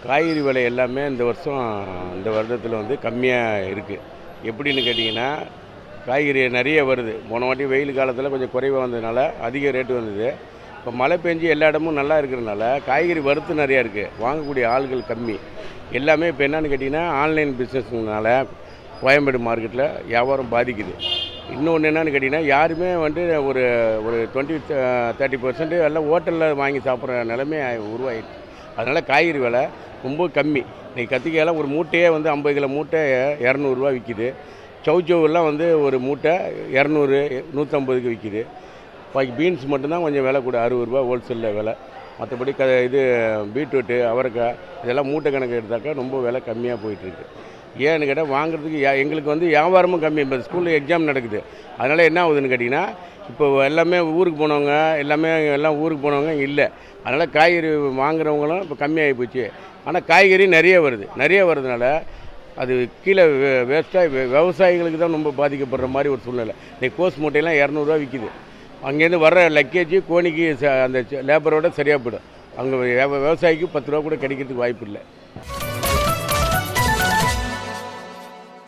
காய்கறி விலை எல்லாமே இந்த வருடத்தில் வந்து கம்மியாக இருக்குது. எப்படின்னு கேட்டிங்கன்னா, காய்கறி நிறைய வருது. போன வாட்டி வெயில் காலத்தில் கொஞ்சம் குறைவாக வந்ததுனால அதிக ரேட்டு வந்தது. இப்போ மழை பெஞ்சு எல்லா இடமும் நல்லா இருக்கிறதுனால காய்கறி வரத்து நிறையா இருக்குது. வாங்கக்கூடிய ஆள்கள் கம்மி. எல்லாமே இப்போ என்னென்னு கேட்டிங்கன்னா, ஆன்லைன் பிஸ்னஸ்னால கோயம்பேடு மார்க்கெட்டில் வியாபாரம் பாதிக்குது. இன்னொன்று என்னென்னு கேட்டிங்கன்னா, யாருமே வந்து ஒரு ஒரு 20-30% எல்லாம் ஹோட்டலில் வாங்கி சாப்பிட்ற நிலைமை உருவாகிடுச்சு. அதனால் காய்கறி விலை ரொம்ப கம்மி. இன்றைக்கி கத்திரிக்காயெல்லாம் ஒரு மூட்டையே வந்து 50 கிலோ மூட்டை இரநூறுவா விற்கிது. சவுச்சவுலாம் வந்து ஒரு மூட்டை 200, 150க்கு விற்கிது. பாக்கி பீன்ஸ் மட்டும்தான் கொஞ்சம் விலை கூட 60 ரூபா ஹோல்சேலில் விலை. மற்றபடி இது பீட்ரூட்டு, அவரைக்காய் இதெல்லாம் மூட்டை கணக்கு எடுத்தாக்கா ரொம்ப விலை கம்மியாக போயிட்டுருக்கு. ஏன்னு கேட்டால் வாங்குறதுக்கு எங்களுக்கு வந்து வியாபாரமும் கம்மி. இப்போ ஸ்கூலில் எக்ஸாம் நடக்குது. அதனால் என்ன ஆகுதுன்னு கேட்டிங்கன்னா, இப்போ எல்லாமே ஊருக்கு போனவங்க எல்லாம் ஊருக்கு போனவங்க இல்லை. அதனால் காய்கறி வாங்குறவங்களும் இப்போ கம்மியாகி போச்சு. ஆனால் காய்கறி நிறைய வருதுனால அது கீழே வேஸ்ட்டாக விவசாயிகளுக்கு தான் ரொம்ப பாதிக்கப்படுற மாதிரி ஒரு சூழ்நிலை. இன்றைக்கி கோஸ் மூட்டையெல்லாம் 200 விற்கிது. அங்கேருந்து வர்ற லக்கேஜ் கோணிக்கு அந்த லேபரோட சரியாக போய்டும். அங்கே விவசாயிக்கு 10 ரூபா கூட கிடைக்கிறதுக்கு வாய்ப்பு இல்லை.